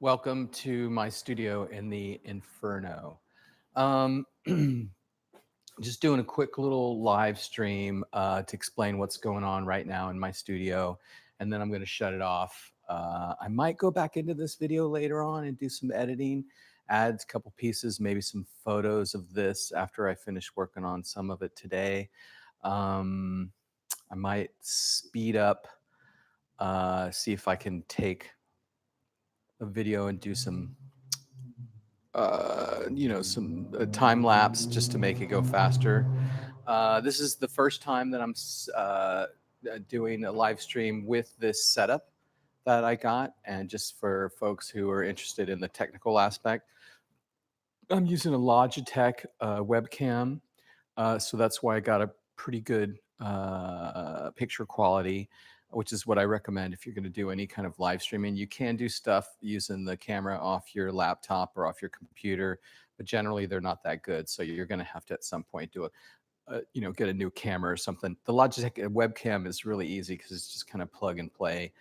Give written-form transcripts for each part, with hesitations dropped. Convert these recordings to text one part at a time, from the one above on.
Welcome to my studio in the Inferno. Um, just doing a quick little live stream to explain what's going on right now in my studio, and then I'm going to shut it off. I might go back into this video later on and do some editing, add a couple pieces, maybe some photos of this after I finish working on some of it today. Um, I might speed up, see if I can take a video and do some some time lapse just to make it go faster. This is the first time that I'm doing a live stream with this setup that I got. And just for folks who are interested in the technical aspect, I'm using a Logitech webcam. So that's why I got a pretty good picture quality, which is what I recommend if you're going to do any kind of live streaming. You can do stuff using the camera off your laptop or off your computer, but generally they're not that good. So you're going to have to at some point do get a new camera or something. The Logitech webcam is really easy because it's just kind of plug and play.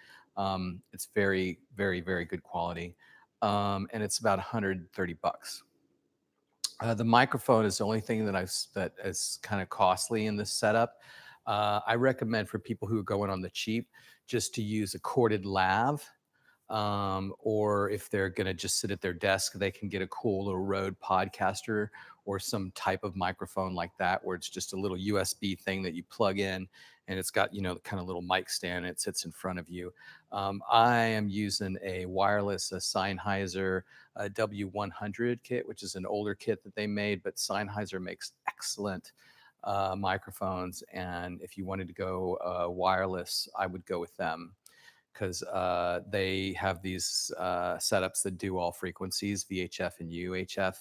It's very, very, very good quality, and it's about $130. The microphone is the only thing that is kind of costly in this setup. I recommend for people who are going on the cheap just to use a corded lav, or if they're going to just sit at their desk, they can get a cool little Rode Podcaster or some type of microphone like that, where it's just a little USB thing that you plug in, and it's got the kind of little mic stand. And it sits in front of you. I am using a Sennheiser W100 kit, which is an older kit that they made, but Sennheiser makes excellent microphones. And if you wanted to go wireless, I would go with them because they have these setups that do all frequencies, VHF and UHF,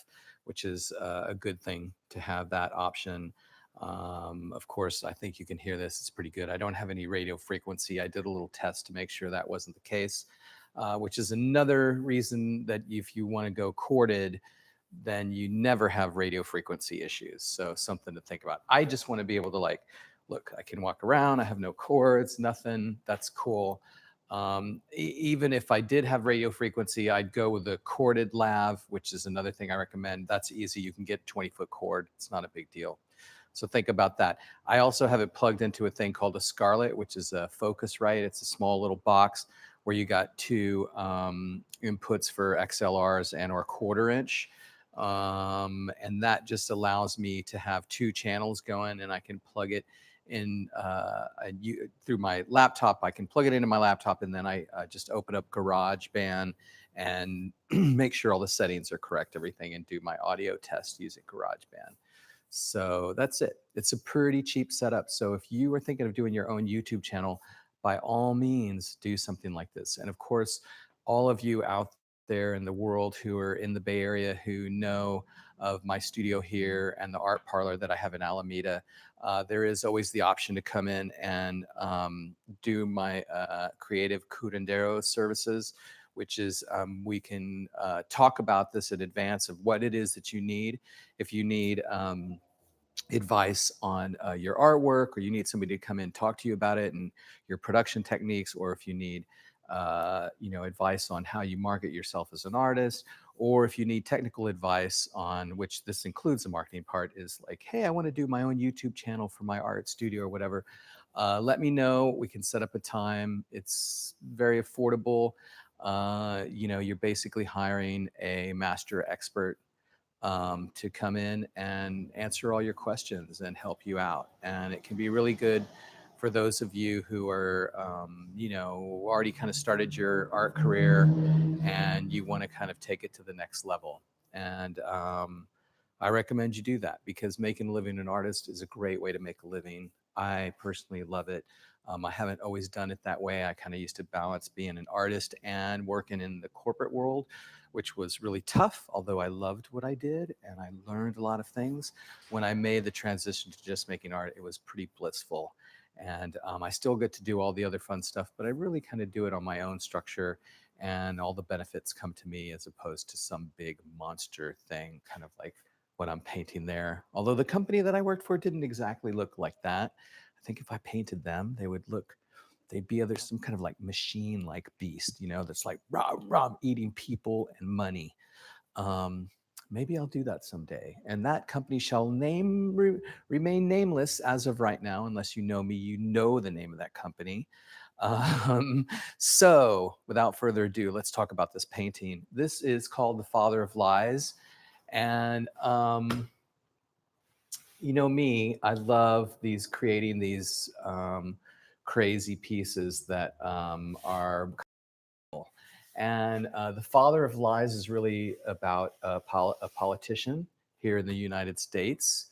which is a good thing to have that option. Of course, I think you can hear this. It's pretty good. I don't have any radio frequency. I did a little test to make sure that wasn't the case, which is another reason that if you want to go corded, then you never have radio frequency issues. So something to think about. I just want to be able to look, I can walk around. I have no cords, nothing. That's cool. Even if I did have radio frequency, I'd go with a corded lav, which is another thing I recommend. That's easy. You can get 20-foot cord. It's not a big deal. So think about that. I also have it plugged into a thing called a Scarlett, which is a Focusrite. It's a small little box where you got two inputs for XLRs and or 1/4 inch. And that just allows me to have two channels going, and I can plug it in through my laptop. I can plug it into my laptop, and then I just open up GarageBand and make sure all the settings are correct, everything, and do my audio test using GarageBand. So that's it. It's a pretty cheap setup. So if you are thinking of doing your own YouTube channel, by all means, do something like this. And of course, all of you out there in the world who are in the Bay Area who know of my studio here and the art parlor that I have in Alameda, there is always the option to come in and do my creative curandero services, which is we can talk about this in advance of what it is that you need. If you need advice on your artwork, or you need somebody to come in and talk to you about it and your production techniques, or if you need advice on how you market yourself as an artist, or if you need technical advice on, which this includes the marketing part, is like, hey, I want to do my own YouTube channel for my art studio or whatever. Let me know. We can set up a time. It's very affordable. You're basically hiring a master expert to come in and answer all your questions and help you out. And it can be really good for those of you who are, already kind of started your art career and you want to kind of take it to the next level. And I recommend you do that because making a living as an artist is a great way to make a living. I personally love it. I haven't always done it that way. I kind of used to balance being an artist and working in the corporate world, which was really tough, although I loved what I did and I learned a lot of things. When I made the transition to just making art, it was pretty blissful. And I still get to do all the other fun stuff, but I really kind of do it on my own structure, and all the benefits come to me as opposed to some big monster thing, kind of like what I'm painting there. Although the company that I worked for didn't exactly look like that. I think if I painted them, they would look they'd be other some kind of like machine like beast, that's like rah rah eating people and money. um, Maybe I'll do that someday. And that company shall remain nameless as of right now, unless you know me, you know the name of that company. Um, so, without further ado, let's talk about this painting. This is called The Father of Lies. And you know me, I love creating these crazy pieces that are. And The Father of Lies is really about a politician here in the United States.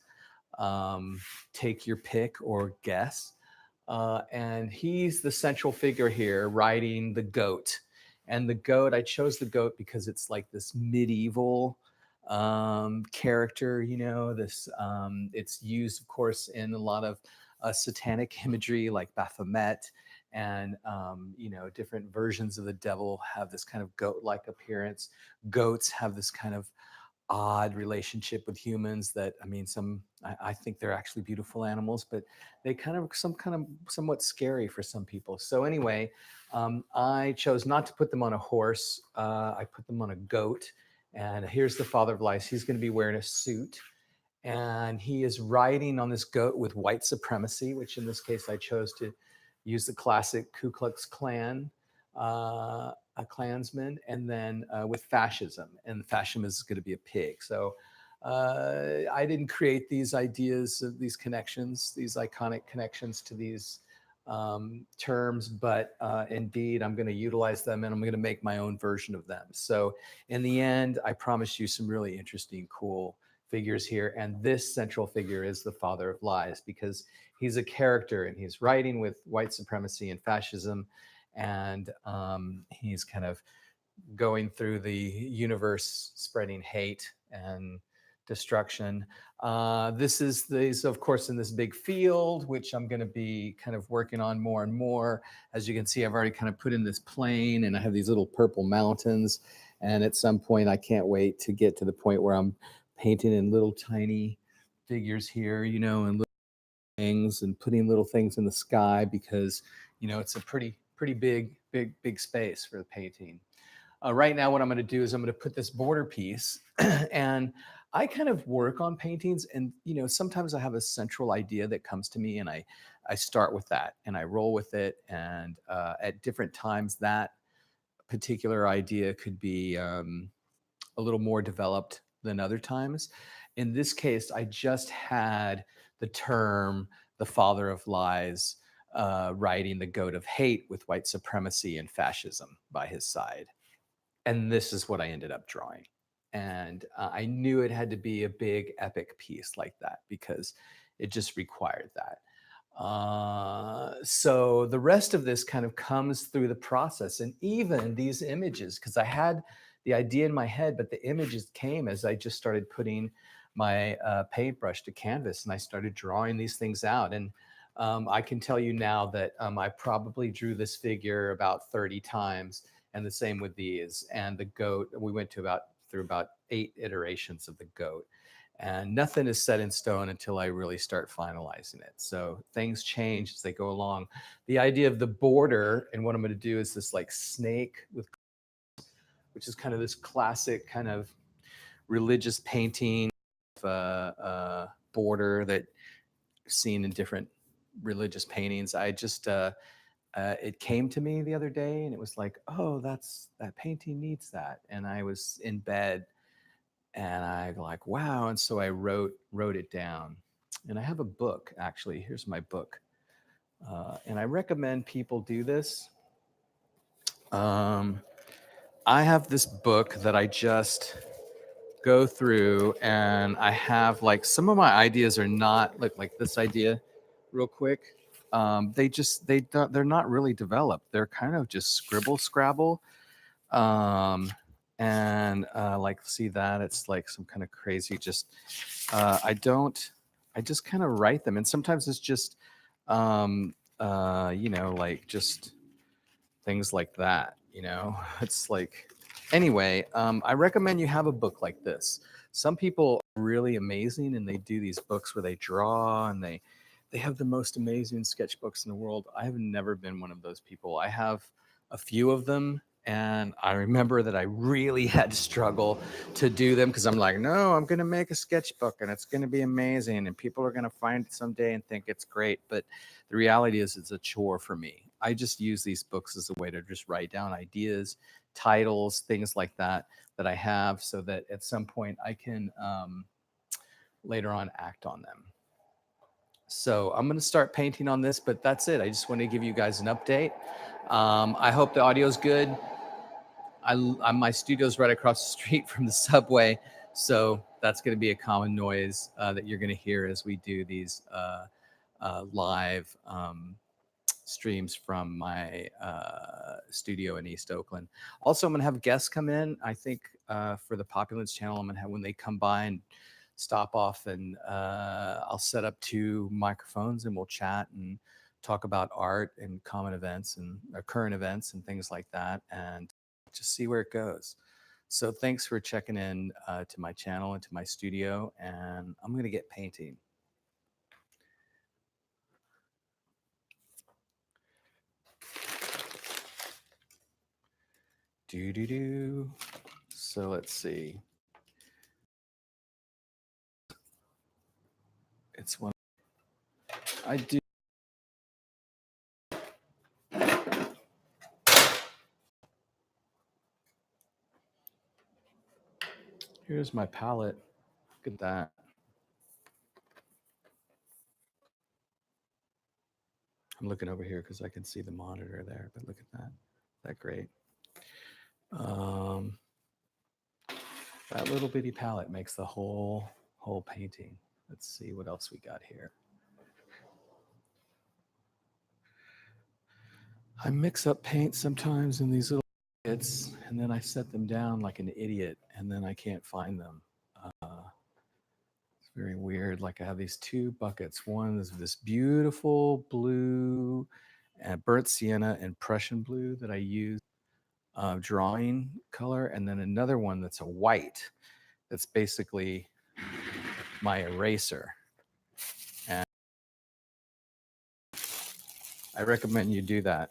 Um, Take your pick or guess. And he's the central figure here, riding the goat. And the goat, I chose the goat because it's like this medieval character, it's used, of course, in a lot of satanic imagery like Baphomet, and different versions of the devil have this kind of goat-like appearance. Goats have this kind of odd relationship with humans that, I mean, I think they're actually beautiful animals, but they somewhat scary for some people. So anyway, I chose not to put them on a horse. I put them on a goat. And here's the Father of Lies. He's going to be wearing a suit, and he is riding on this goat with white supremacy, which in this case I chose to use the classic Ku Klux Klan, a Klansman, and then with fascism, and fascism is going to be a pig. So I didn't create these ideas, these connections, these iconic connections to these terms, but indeed I'm going to utilize them, and I'm going to make my own version of them. So in the end, I promise you some really interesting, cool figures here. And this central figure is the Father of Lies, because he's a character and he's writing with white supremacy and fascism. And he's kind of going through the universe spreading hate and destruction. This is, of course, in this big field, which I'm going to be kind of working on more and more. As you can see, I've already kind of put in this plane, and I have these little purple mountains. And at some point, I can't wait to get to the point where I'm painting in little tiny figures here, and little things, and putting little things in the sky, because it's a pretty big space for the painting. Right now, what I'm going to do is I'm going to put this border piece, and I kind of work on paintings, and sometimes I have a central idea that comes to me, and I start with that and I roll with it, and at different times that particular idea could be a little more developed than other times. In this case, I just had the term the Father of Lies riding the goat of hate with white supremacy and fascism by his side. And this is what I ended up drawing. And I knew it had to be a big epic piece like that, because it just required that. So the rest of this kind of comes through the process, and even these images, because I had the idea in my head, but the images came as I just started putting my paintbrush to canvas, and I started drawing these things out. And I can tell you now that I probably drew this figure about 30 times, and the same with these. And the goat, we went through about 8 iterations of the goat. And nothing is set in stone until I really start finalizing it. So things change as they go along. The idea of the border, and what I'm going to do is this like snake with, which is kind of this classic kind of religious painting of border that seen in different religious paintings. I just it came to me the other day, and it was like, oh, that painting needs that. And I was in bed, and I like, wow. And so I wrote it down. And I have a book, actually. Here's my book. And I recommend people do this. I have this book that I just go through, and I have like some of my ideas are not like this idea real quick. They're not really developed. They're kind of just scribble scrabble. And like, see that it's like some kind of crazy, just I just kind of write them, and sometimes it's just like just things like that. It's like, anyway, I recommend you have a book like this. Some people are really amazing, and they do these books where they draw, and They have the most amazing sketchbooks in the world. I have never been one of those people. I have a few of them, and I remember that I really had to struggle to do them because I'm like, no, I'm going to make a sketchbook and it's going to be amazing and people are going to find it someday and think it's great. But the reality is it's a chore for me. I just use these books as a way to just write down ideas, titles, things like that I have, so that at some point I can later on act on them. So I'm going to start painting on this, but that's it. I just want to give you guys an update. I hope the audio is good. My studio's right across the street from the subway, so that's going to be a common noise that you're going to hear as we do these live streams from my studio in East Oakland. Also, I'm going to have guests come in. I think for the Populence channel, I'm going to have, when they come by and stop off, and I'll set up 2 microphones and we'll chat and talk about art and common events and current events and things like that, and just see where it goes. So thanks for checking in to my channel and to my studio, and I'm going to get painting. Do. So let's see. It's one I do. Here's my palette. Look at that. I'm looking over here because I can see the monitor there, but look at that. Isn't that great? That little bitty palette makes the whole painting. Let's see what else we got here. I mix up paint sometimes in these little bits, and then I set them down like an idiot, and then I can't find them. It's very weird. Like I have these 2 buckets. One is this beautiful blue and burnt sienna and Prussian blue that I use drawing color, and then another one that's a white that's basically my eraser. And I recommend you do that.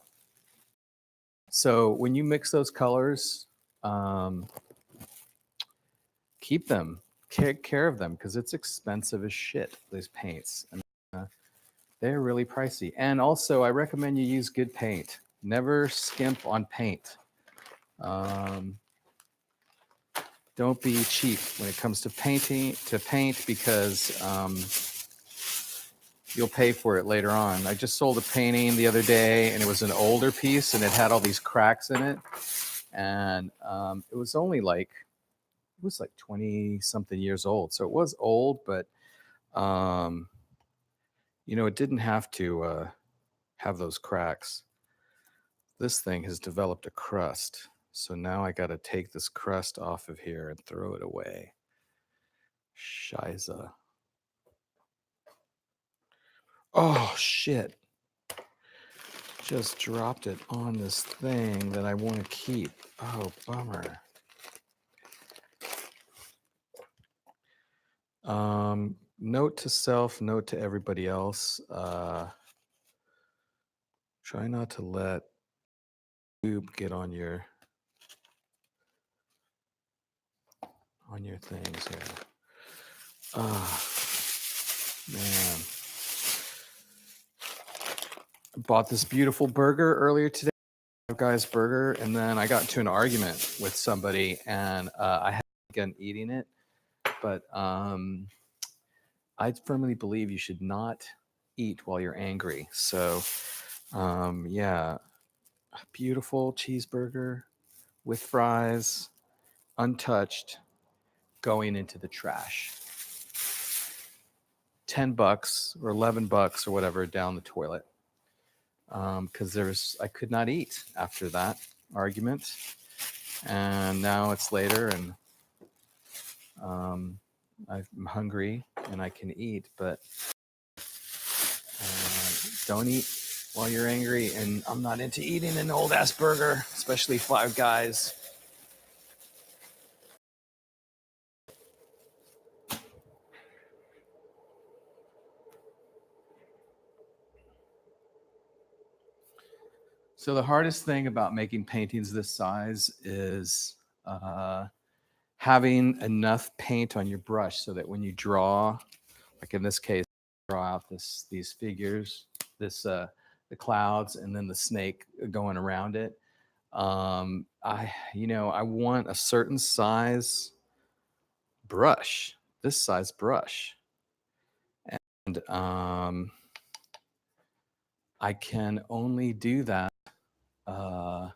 So when you mix those colors, keep them, take care of them, because it's expensive as shit, these paints. I mean, they're really pricey. And also, I recommend you use good paint. Never skimp on paint. Don't be cheap when it comes to paint, because you'll pay for it later on. I just sold a painting the other day, and it was an older piece, and it had all these cracks in it. And it was only like, it was like 20 something years old. So it was old, but you know, it didn't have to have those cracks. This thing has developed a crust. So now I got to take this crust off of here and throw it away. Shiza. Oh, shit. Just dropped it on this thing that I want to keep. Oh, bummer. Note to self, note to everybody else. Try not to let tube get on your things here. Ah, man. I bought this beautiful burger earlier today, Five Guys burger, and then I got into an argument with somebody, and I had begun eating it, but I firmly believe you should not eat while you're angry. So, yeah, a beautiful cheeseburger with fries, untouched, going into the trash. $10 or $11 or whatever down the toilet. Because I could not eat after that argument, and now it's later, and I'm hungry and I can eat, but don't eat while you're angry. And I'm not into eating an old ass burger, especially Five Guys. So the hardest thing about making paintings this size is uh, having enough paint on your brush so that when you draw, like in this case, draw out these figures, this the clouds, and then the snake going around it. I want a certain size brush, this size brush, and I can only do that. Uh,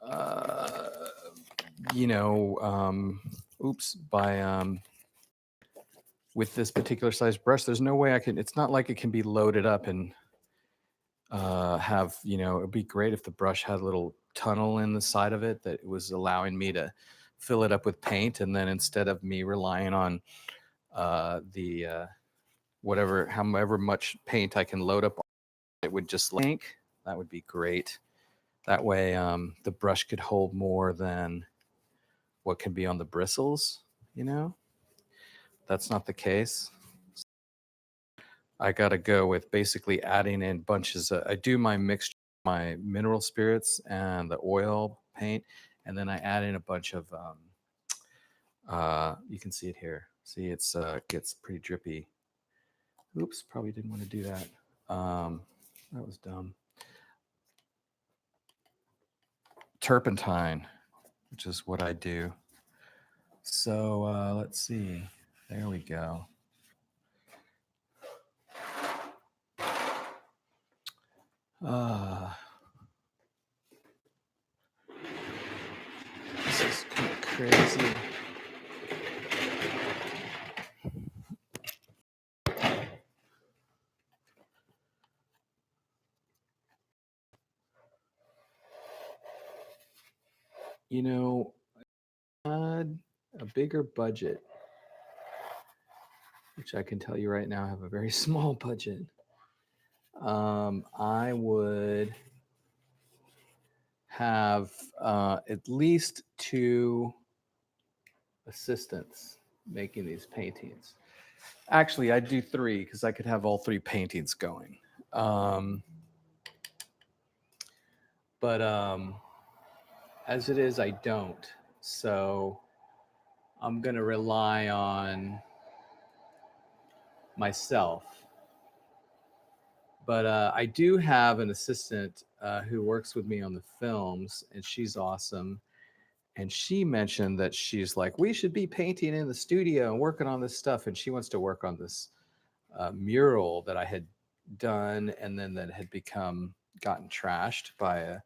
uh, you know, oops, by with this particular size brush, there's no way I can. It's not like it can be loaded up and have, it'd be great if the brush had a little tunnel in the side of it that was allowing me to fill it up with paint, and then instead of me relying on the whatever, however much paint I can load up, it would just ink. That would be great. That way, the brush could hold more than what can be on the bristles. You know, that's not the case. I got to go with basically adding in bunches of, I do my mixture, my mineral spirits and the oil paint, and then I add in a bunch of, you can see it here. See, it's gets pretty drippy. Oops, probably didn't want to do that. That was dumb. Turpentine, which is what I do. So let's see. There we go. This is kind of crazy. You know, I had a bigger budget, which I can tell you right now, I have a very small budget. I would have at least 2 assistants making these paintings. Actually, I'd do 3 because I could have all 3 paintings going. Um, but as it is, I don't. So I'm going to rely on myself. But I do have an assistant who works with me on the films, and she's awesome. And she mentioned that she's like, we should be painting in the studio and working on this stuff. And she wants to work on this mural that I had done, and then that had gotten trashed by a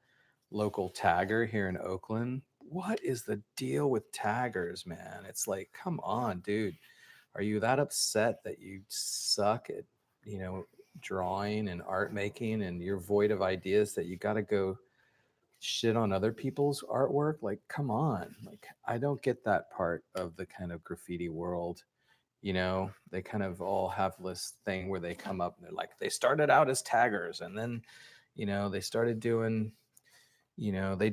local tagger here in Oakland. What is the deal with taggers, man? It's like, come on, dude. Are you that upset that you suck at, you know, drawing and art making, and you're void of ideas that you got to go shit on other people's artwork? Like, come on. Like, I don't get that part of the kind of graffiti world. They kind of all have this thing where they come up and they're like, they started out as taggers, and then, they started doing, they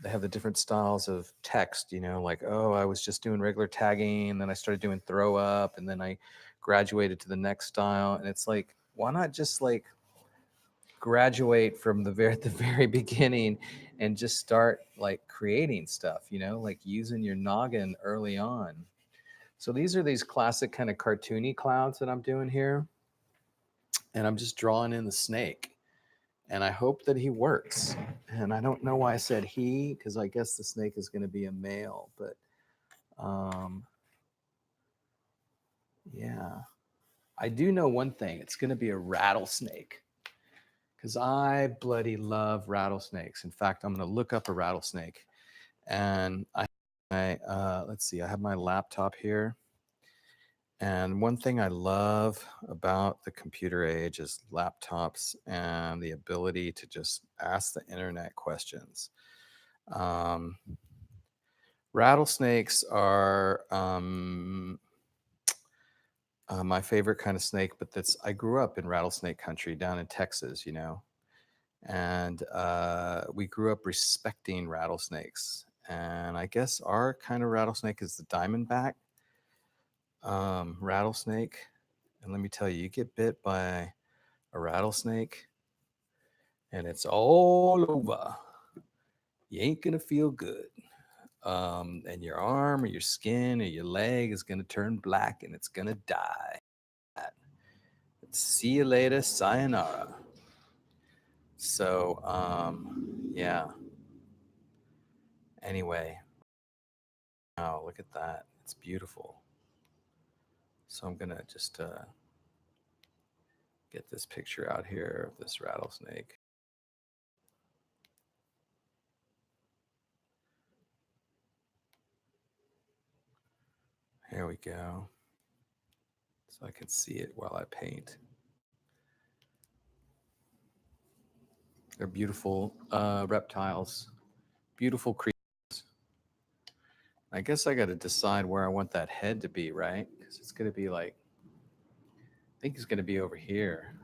have the different styles of text, like, oh, I was just doing regular tagging, and then I started doing throw up, and then I graduated to the next style. And it's like, why not just like graduate from at the very beginning and just start like creating stuff, like using your noggin early on. So these are these classic kind of cartoony clouds that I'm doing here, and I'm just drawing in the snake, and I hope that he works. And I don't know why I said he, because I guess the snake is going to be a male, but yeah, I do know one thing. It's going to be a rattlesnake, because I bloody love rattlesnakes. In fact, I'm going to look up a rattlesnake, and let's see, I have my laptop here. And one thing I love about the computer age is laptops and the ability to just ask the internet questions. Rattlesnakes are my favorite kind of snake, but I grew up in rattlesnake country down in Texas, and we grew up respecting rattlesnakes. And I guess our kind of rattlesnake is the diamondback rattlesnake. And let me tell you, you get bit by a rattlesnake, and it's all over. You ain't gonna feel good. And your arm or your skin or your leg is gonna turn black and it's gonna die. See you later, sayonara. So, yeah. Anyway, oh, look at that. It's beautiful. So I'm gonna just get this picture out here of this rattlesnake. Here we go. So I can see it while I paint. They're beautiful reptiles, beautiful creatures. I guess I got to decide where I want that head to be, right? Because it's going to be like, I think he's going to be over here.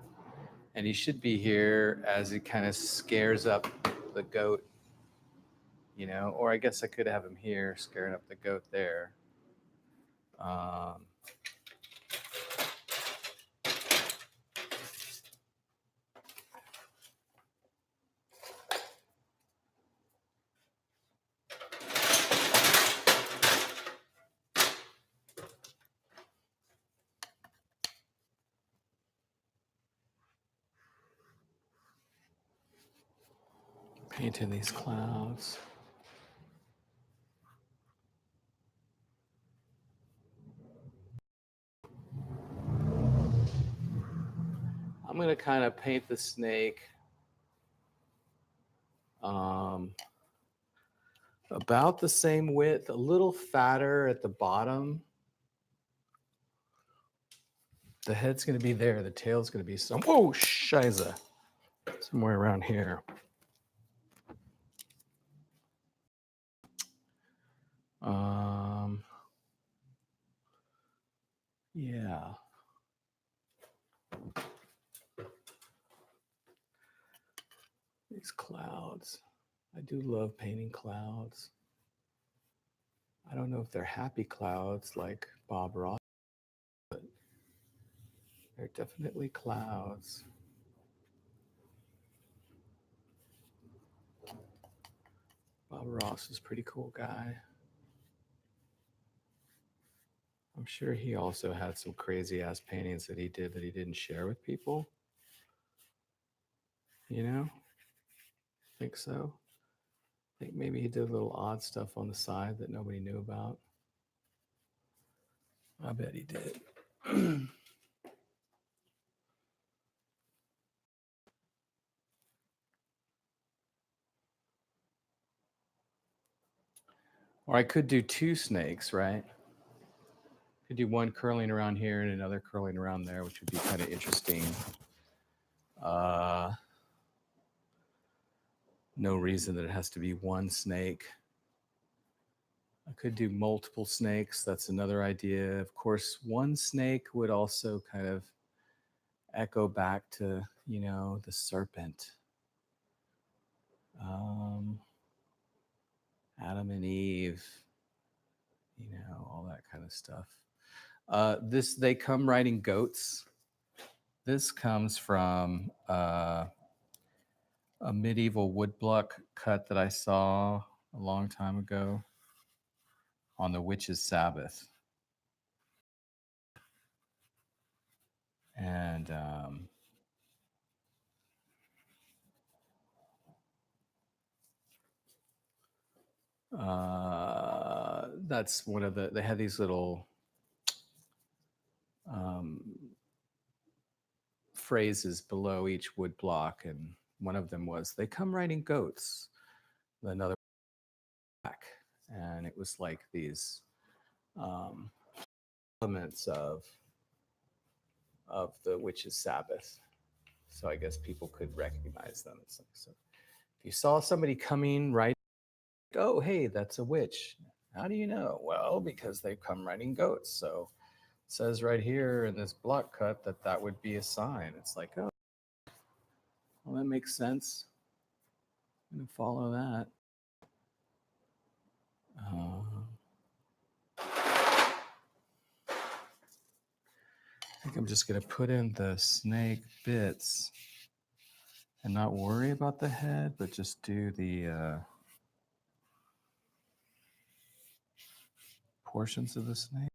And he should be here as he kind of scares up the goat, you know? Or I guess I could have him here scaring up the goat there. Painting these clouds. I'm going to kind of paint the snake about the same width, a little fatter at the bottom. The head's going to be there. The tail's going to be whoa, shiza, somewhere around here. Yeah. These clouds. I do love painting clouds. I don't know if they're happy clouds like Bob Ross, but they're definitely clouds. Bob Ross is a pretty cool guy. I'm sure he also had some crazy ass paintings that he did that he didn't share with people. You know? Think so? I think maybe he did a little odd stuff on the side that nobody knew about. I bet he did. Or I could do two snakes, right? Could do one curling around here and another curling around there, which would be kind of interesting. No reason that it has to be one snake. I could do multiple snakes. That's another idea. Of course, one snake would also kind of echo back to, you know, the serpent. Adam and Eve, you know, all that kind of stuff. They come riding goats. This comes from a medieval woodblock cut that I saw a long time ago on the witch's Sabbath. And that's one of they had these little phrases below each wood block, and one of them was, "They come riding goats." Another back, and it was like these elements of the witch's Sabbath. So I guess people could recognize them. So if you saw somebody coming right, oh, hey, that's a witch. How do you know? Well, because they come riding goats. So it says right here in this block cut that would be a sign. It's like, oh, well, that makes sense. I'm going to follow that. I think I'm just going to put in the snake bits and not worry about the head, but just do the portions of the snake.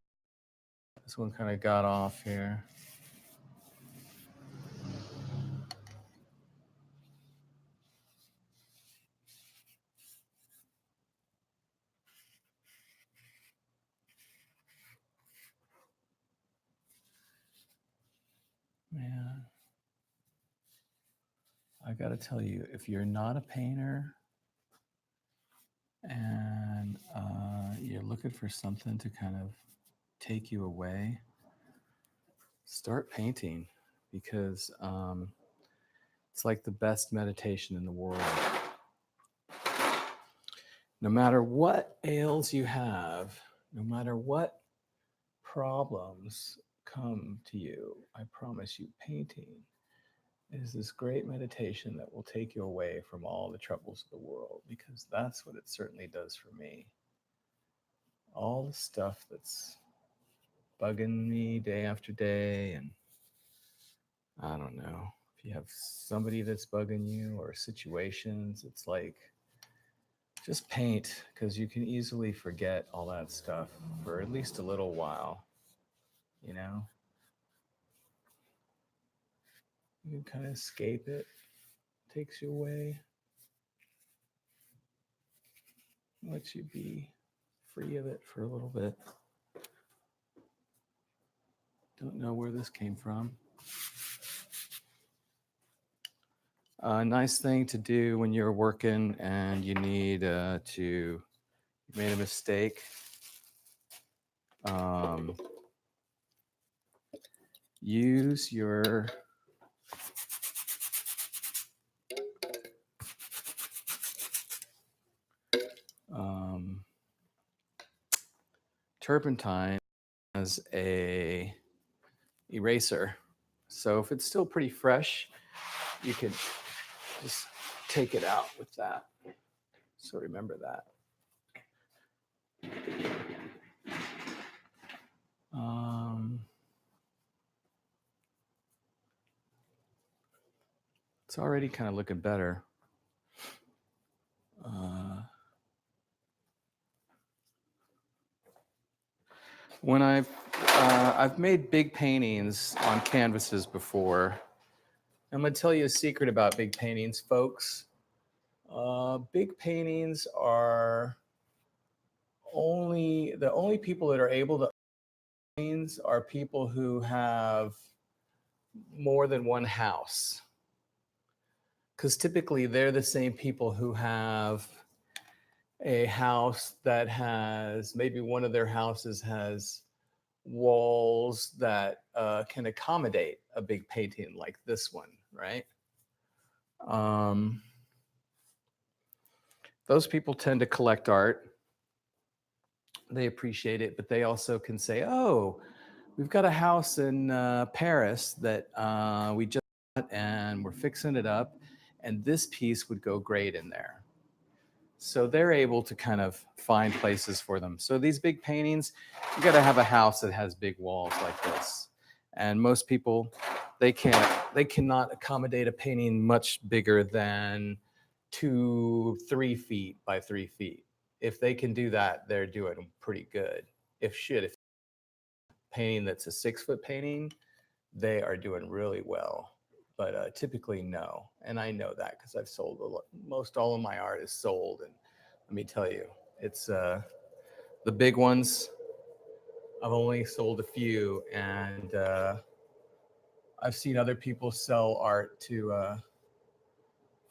This one kind of got off here. Man, I got to tell you, if you're not a painter and you're looking for something to kind of take you away, start painting, because it's like the best meditation in the world. No matter what ails you have, no matter what problems come to you, I promise you, painting is this great meditation that will take you away from all the troubles of the world, because that's what it certainly does for me. All the stuff that's bugging me day after day, and I don't know, if you have somebody that's bugging you or situations, it's like just paint, because you can easily forget all that stuff for at least a little while, you know? You can kind of escape it, takes you away, lets you be free of it for a little bit. Don't know where this came from. A nice thing to do when you're working and you need you made a mistake. Use your turpentine as a eraser. So if it's still pretty fresh, you could just take it out with that. So remember that. It's already kind of looking better. When I've made big paintings on canvases before. I'm going to tell you a secret about big paintings, folks. Big paintings are the only people that are able to paintings are people who have more than one house. Because typically they're the same people who have a house that has, maybe one of their houses has walls that can accommodate a big painting like this one, right? Those people tend to collect art. They appreciate it, but they also can say, oh, we've got a house in Paris that we just got and we're fixing it up, and this piece would go great in there. So they're able to kind of find places for them. So these big paintings, you got to have a house that has big walls like this. And most people, they cannot accommodate a painting much bigger than 2-3 feet by 3 feet. If they can do that, they're doing pretty good. If painting that's a 6-foot painting, they are doing really well. But typically, no. And I know that because I've sold most all of my art is sold. And let me tell you, it's the big ones. I've only sold a few, and I've seen other people sell art to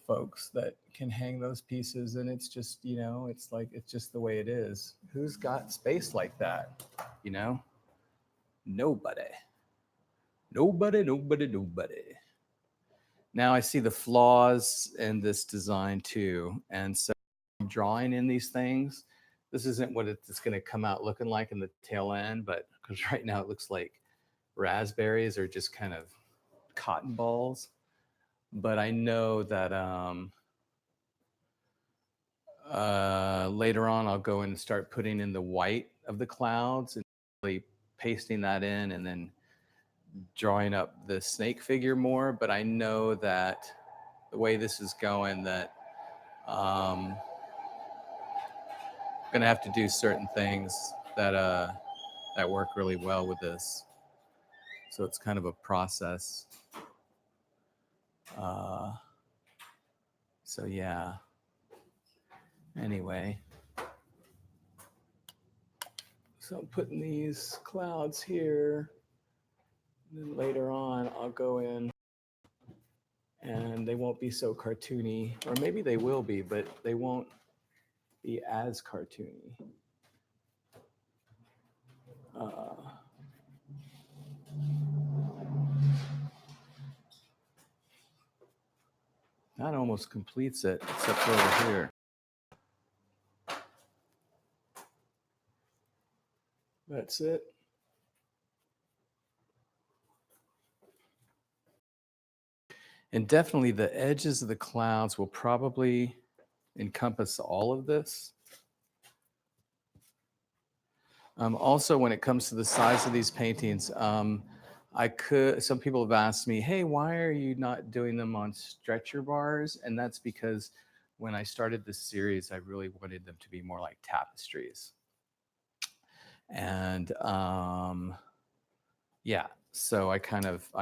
folks that can hang those pieces, and it's just, it's like, it's just the way it is. Who's got space like that? Nobody. Now I see the flaws in this design too. And so I'm drawing in these things. This isn't what it's going to come out looking like in the tail end, but because right now it looks like raspberries are just kind of cotton balls. But I know that later on I'll go and start putting in the white of the clouds and really pasting that in, and then drawing up the snake figure more. But I know that the way this is going that I'm gonna have to do certain things that work really well with this. So it's kind of a process. Uh, so yeah. Anyway, so I'm putting these clouds here. And then later on, I'll go in and they won't be so cartoony, or maybe they will be, but they won't be as cartoony. Uh, that almost completes it, except for over here. That's it. And definitely the edges of the clouds will probably encompass all of this. Also, when it comes to the size of these paintings, some people have asked me, hey, why are you not doing them on stretcher bars? And that's because when I started this series, I really wanted them to be more like tapestries. And yeah, so I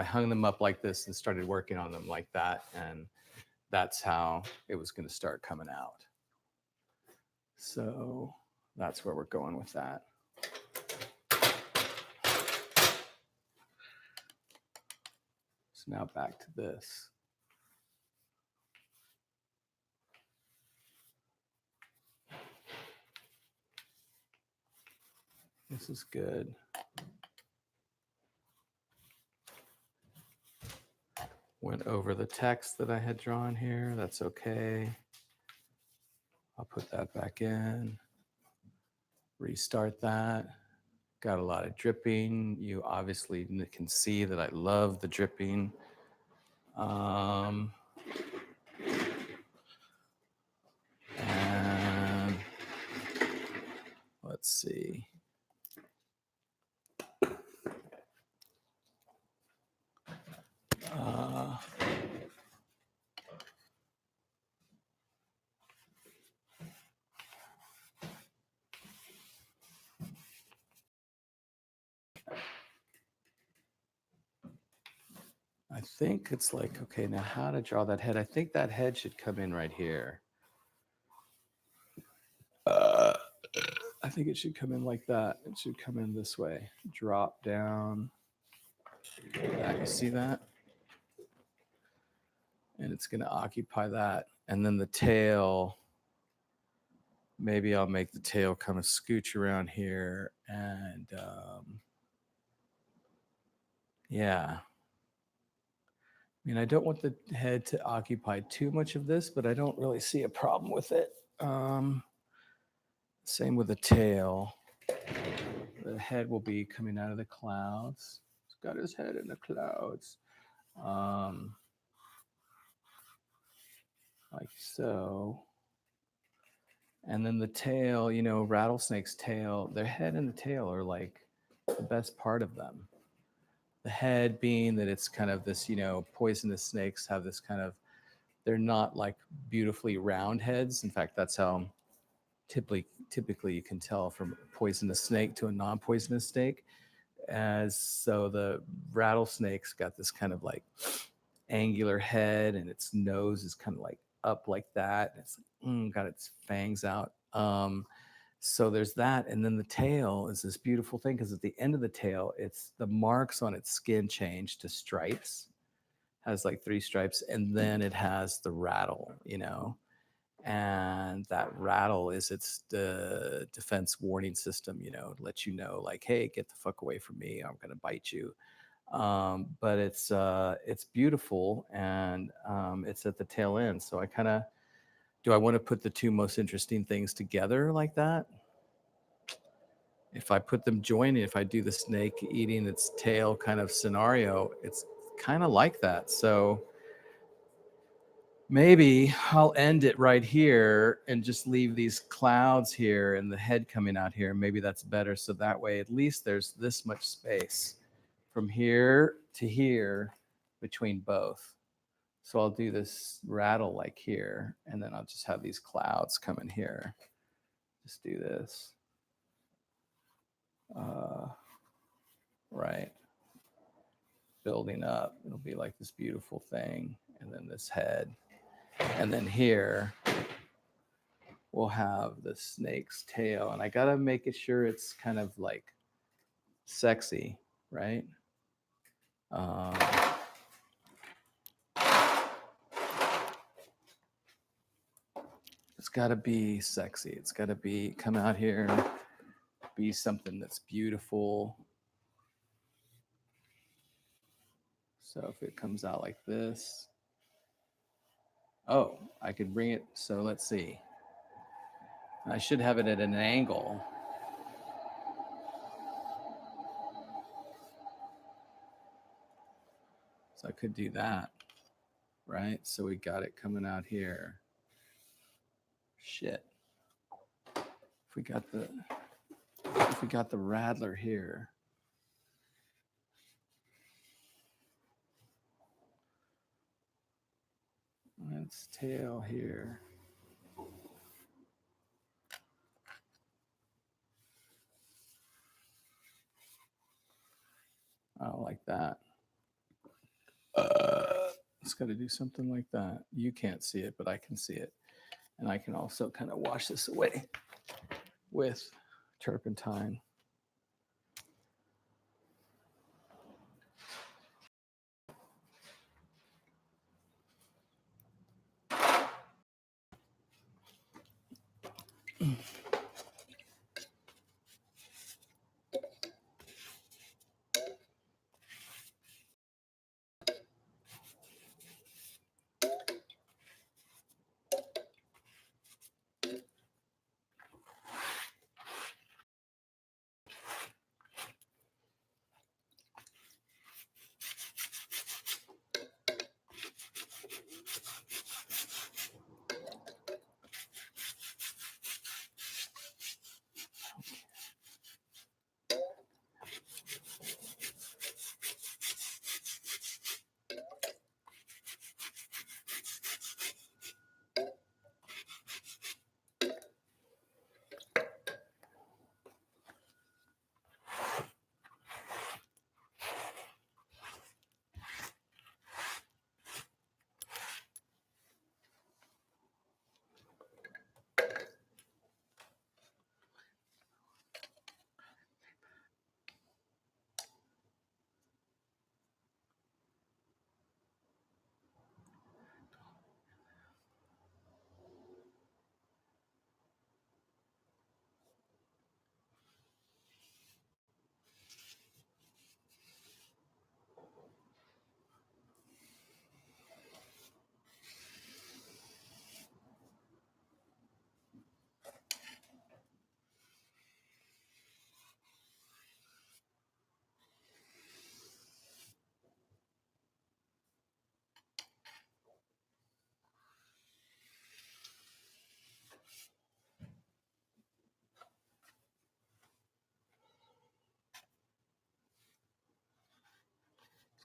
hung them up like this and started working on them like that. And that's how it was going to start coming out. So that's where we're going with that. So now back to this. This is good. Went over the text that I had drawn here. That's okay. I'll put that back in. Restart that. Got a lot of dripping. You obviously can see that I love the dripping. And let's see. I think it's like, okay, now how to draw that head. I think that head should come in right here. I think it should come in like that. It should come in this way. Drop down. You see that? And it's going to occupy that. And then the tail, maybe I'll make the tail kind of scooch around here. And yeah. I mean, I don't want the head to occupy too much of this, but I don't really see a problem with it. Same with the tail. The head will be coming out of the clouds. He's got his head in the clouds. Like so. And then the tail, rattlesnake's tail, their head and the tail are like the best part of them. The head being that it's kind of this, poisonous snakes have this kind of, they're not like beautifully round heads. In fact, that's how typically you can tell from a poisonous snake to a non-poisonous snake. So the rattlesnake's got this kind of like angular head, and its nose is kind of like up like that. It's got its fangs out. So there's that, and then the tail is this beautiful thing because at the end of the tail, it's the marks on its skin change to stripes. Has like 3 stripes, and then it has the rattle, and that rattle is its the defense warning system, to let you know, like, hey, get the fuck away from me, I'm gonna bite you. But it's beautiful, and it's at the tail end. So do I want to put the two most interesting things together like that? If I put them joining, if I do the snake eating its tail kind of scenario, it's kind of like that. So maybe I'll end it right here and just leave these clouds here and the head coming out here. Maybe that's better. So that way, at least there's this much space from here to here between both. So I'll do this rattle like here, and then I'll just have these clouds come in here. Just do this. Right. Building up. It'll be like this beautiful thing. And then this head. And then here, we'll have the snake's tail. And I got to make it sure it's kind of like sexy, right? It's got to be sexy. It's got to be come out here and be something that's beautiful. So if it comes out like this, oh, I could bring it. So let's see. I should have it at an angle. So I could do that, right? So we got it coming out here. Shit. If we got the rattler here. Let's tail here. I don't like that. It's got to do something like that. You can't see it, but I can see it. And I can also kind of wash this away with turpentine.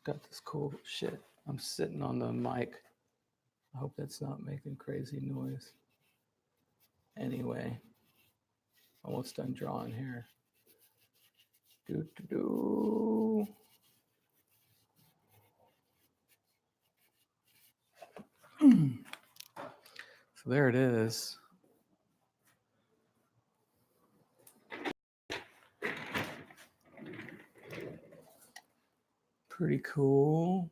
Got this cool shit. I'm sitting on the mic. I hope that's not making crazy noise. Anyway, almost done drawing here. So there it is. Pretty cool.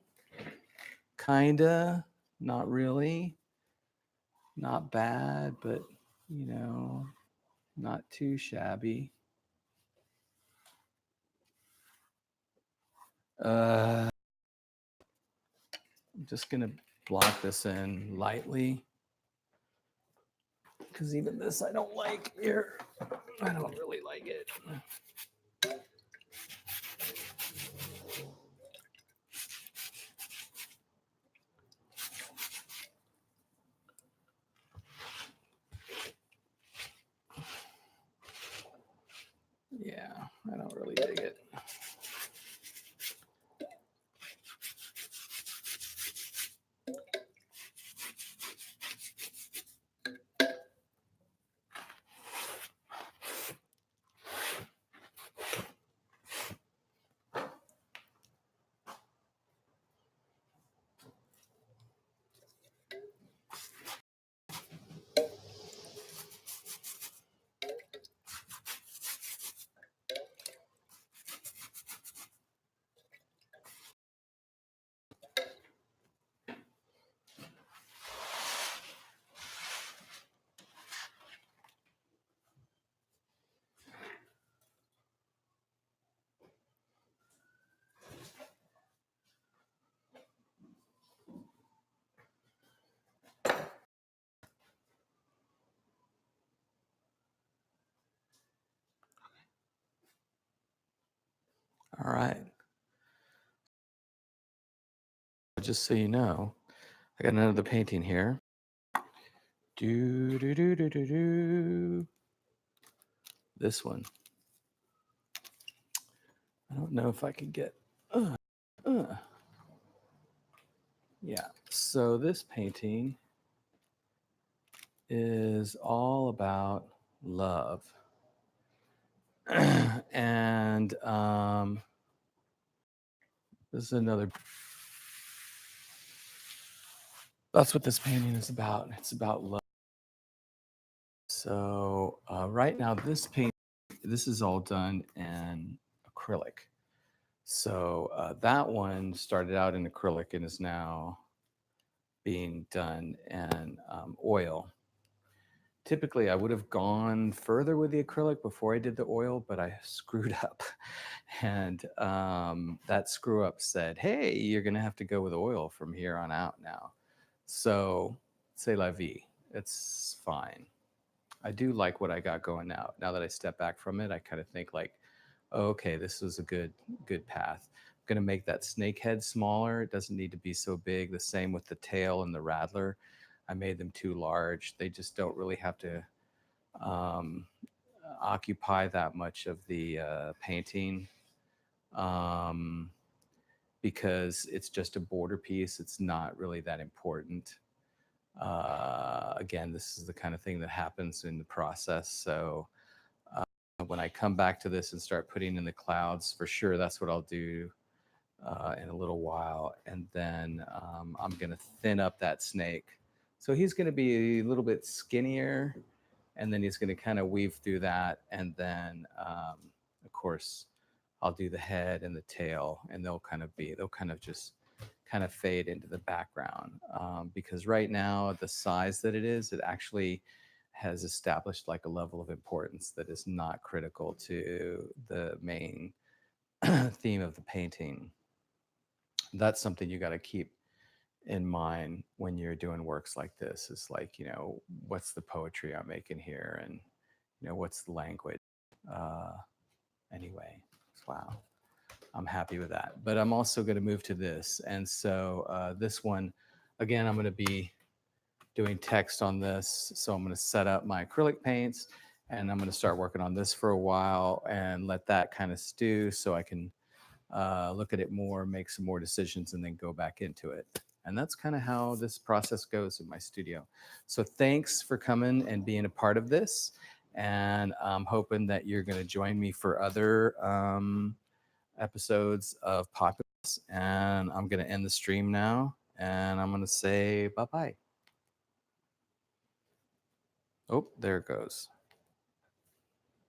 Kinda, not really. Not bad, but you know, not too shabby. I'm just gonna block this in lightly because even this I don't like here. I don't really like it. Yeah, I don't really dig it. All right. Just so you know, I got another painting here. Do do do do do do. This one. I don't know if I can get. Uh. Yeah. So this painting is all about love, and this is another. That's what this painting is about. It's about love. So right now, this is all done in acrylic. So that one started out in acrylic and is now being done in oil. Typically, I would have gone further with the acrylic before I did the oil, but I screwed up. And that screw up said, hey, you're going to have to go with oil from here on out now. So, c'est la vie. It's fine. I do like what I got going now. Now that I step back from it, I kind of think like, okay, this was a good path. I'm gonna make that snake head smaller. It doesn't need to be so big. The same with the tail and the rattler. I made them too large. They just don't really have to um, occupy that much of the painting um, because it's just a border piece. It's not really that important. Again, this is the kind of thing that happens in the process. So when I come back to this and start putting in the clouds, for sure, that's what I'll do in a little while. And then I'm going to thin up that snake. So he's going to be a little bit skinnier, and then he's going to kind of weave through that. And then, of course, I'll do the head and the tail, and they'll kind of just kind of fade into the background. Because right now, the size that it is, it actually has established like a level of importance that is not critical to the main theme of the painting. That's something you got to keep in mind when you're doing works like this. Is like, what's the poetry I'm making here, and what's the language. uh anyway, wow, I'm happy with that. But I'm also going to move to this. And so this one, again, I'm going to be doing text on this. So I'm going to set up my acrylic paints, and I'm going to start working on this for a while and let that kind of stew so I can look at it more, make some more decisions, and then go back into it. And that's kind of how this process goes in my studio. So thanks for coming and being a part of this. And I'm hoping that you're going to join me for other episodes of Populence. And I'm going to end the stream now. And I'm going to say bye-bye. Oh, there it goes.